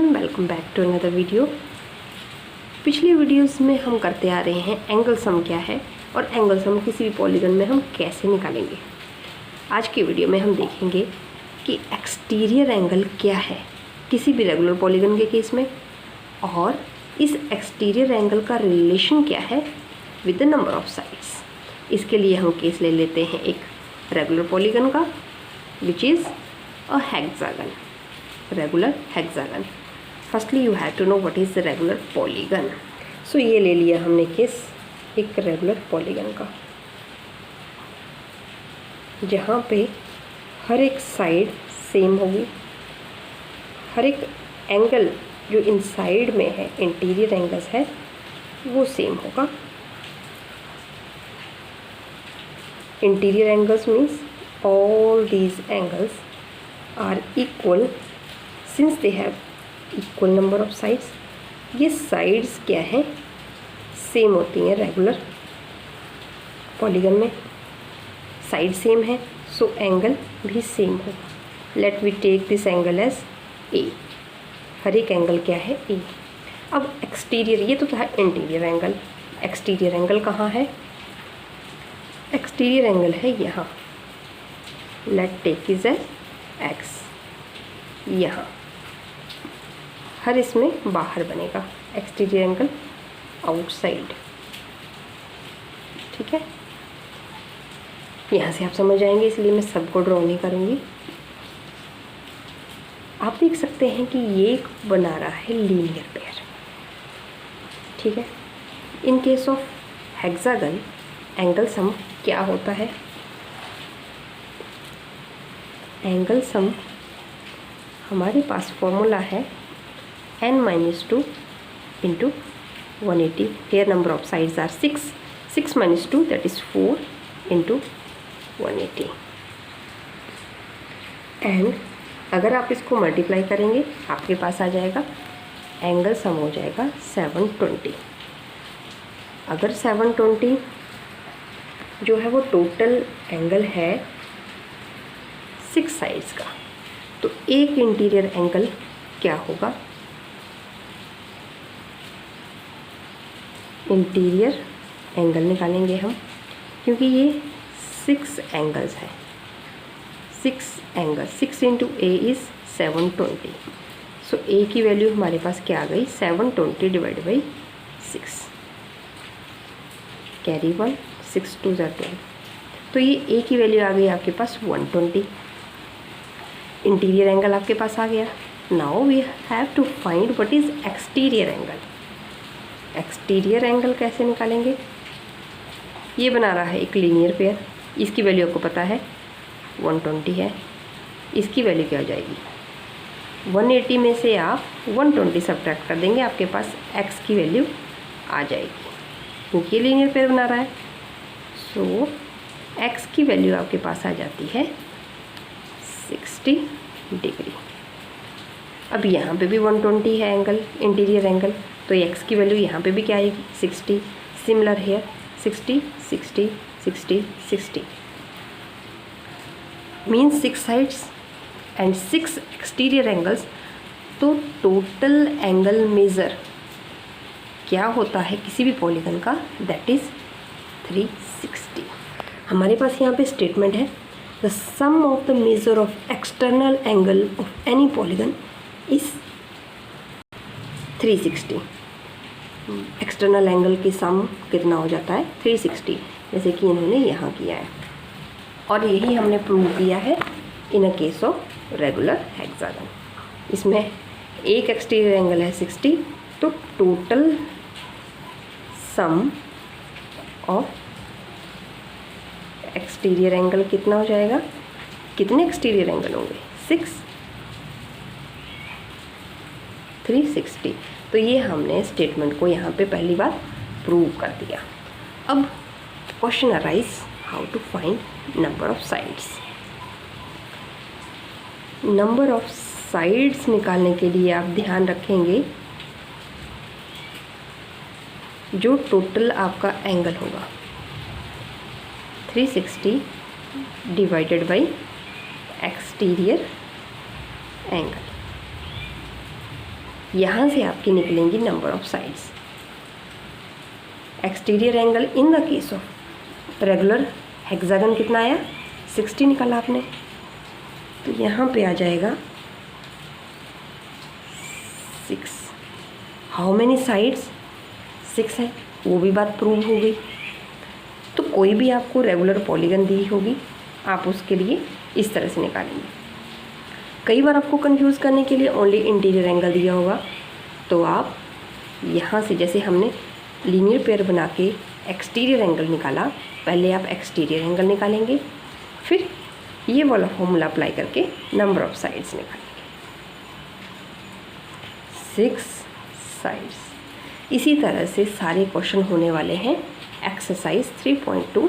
Everyone, welcome back to another video. पिछली videos में हम करते आ रहे हैं एंगल सम क्या है और एंगल सम किसी भी पॉलीगन में हम कैसे निकालेंगे। आज की वीडियो में हम देखेंगे कि एक्सटीरियर एंगल क्या है किसी भी रेगुलर पॉलीगन के केस में, और इस एक्सटीरियर एंगल का रिलेशन क्या है with the number of sides. इसके लिए हम केस ले लेते हैं एक रेगुलर पॉलीगन का, which is a hexagon, regular hexagon. Firstly you have to know what is the regular polygon. So ये ले लिया हमने केस एक रेगुलर पॉलीगन का, जहाँ पे हर एक साइड सेम होगी, हर एक एंगल जो इनसाइड में है, इंटीरियर एंगल्स है, वो सेम होगा। Interior angles means all these angles are equal since they have equal number of sides। ये sides क्या हैं, सेम होती हैं रेगुलर पॉलीगन में, साइड सेम है, सो एंगल भी सेम होगा। Let we take this angle as A, हर एक एंगल क्या है ए। अब एक्सटीरियर, ये तो था इंटीरियर एंगल, एक्सटीरियर एंगल कहाँ है, एक्सटीरियर एंगल है यहाँ, let take is as x, यहाँ हर इसमें बाहर बनेगा एक्सटीरियर एंगल आउटसाइड, ठीक है। यहाँ से आप समझ जाएंगे, इसलिए मैं सबको ड्रॉ नहीं करूँगी। आप देख सकते हैं कि ये एक बना रहा है लीनियर पेयर, ठीक है। In case of hexagon angle sum क्या होता है, एंगल सम हमारे पास फॉर्मूला है n-2 into 180। Here number of sides are 6, 6 - 2 that is 4 into 180। And अगर आप इसको मल्टीप्लाई करेंगे आपके पास आ जाएगा, एंगल सम हो जाएगा 720। अगर 720 जो है वो टोटल एंगल है 6 साइड्स का, तो एक इंटीरियर एंगल क्या होगा, इंटीरियर एंगल निकालेंगे हम, क्योंकि ये 6 एंगल्स हैं, 6 एंगल, 6 इंटू ए इज़ 720। सो ए की वैल्यू हमारे पास क्या आ गई, 720 डिवाइड बाई 6, कैरी 1, 6 2 = 12, तो ये ए की वैल्यू आ गई आपके पास 120। इंटीरियर एंगल आपके पास आ गया। Now we have to find what is exterior angle. Exterior angle कैसे निकालेंगे, ये बना रहा है एक लीनियर पेयर, इसकी वैल्यू आपको पता है 120 है, इसकी वैल्यू क्या हो जाएगी, 180 में से आप 120 सब्ट्रैक्ट कर देंगे, आपके पास x की वैल्यू आ जाएगी, क्योंकि ये लीनियर पेयर बना रहा है। सो x की वैल्यू आपके पास आ जाती है 60 डिग्री। अब यहाँ पे भी 120 है एंगल, इंटीरियर एंगल, तो x की वैल्यू यहाँ पे भी क्या आएगी, 60। Similar here 60 60 60 60 means 6 sides and 6 exterior angles. तो टोटल एंगल मेज़र क्या होता है किसी भी पॉलीगन का, दैट इज़ 360। हमारे पास यहाँ पे स्टेटमेंट है, the sum of the measure of external angle of any polygon is 360। External angle की सम कितना हो जाता है, 360, जैसे कि इन्होंने यहाँ किया है, और यही हमने प्रूव किया है in a case of regular hexagon. इसमें एक एक्सटीरियर एंगल है 60, तो total sum of exterior angle कितना हो जाएगा, कितने एक्सटीरियर एंगल होंगे, 6, 360। तो ये हमने स्टेटमेंट को यहाँ पे पहली बार प्रूव कर दिया। अब question arise, how to find number of sides. Number of sides निकालने के लिए आप ध्यान रखेंगे जो टोटल आपका एंगल होगा 360 डिवाइडेड बाई एक्सटीरियर एंगल। यहाँ से आपकी निकलेंगी number of sides. Exterior angle in the case of regular hexagon कितना आया, 60 निकाला आपने, तो यहाँ पे आ जाएगा 6। हाउ मेनी साइड्स, 6 है, वो भी बात प्रूव हो गई। तो कोई भी आपको रेगुलर पॉलीगन दी होगी, आप उसके लिए इस तरह से निकालेंगे। कई बार आपको कंफ्यूज करने के लिए ओनली इंटीरियर एंगल दिया होगा, तो आप यहाँ से, जैसे हमने लीनियर पेयर बना के एक्सटीरियर एंगल निकाला, पहले आप एक्सटीरियर एंगल निकालेंगे, फिर ये वाला फॉर्मूला अप्लाई करके नंबर ऑफ साइड्स निकालेंगे। 6 साइड्स। इसी तरह से सारे क्वेश्चन होने वाले हैं एक्सरसाइज 3.2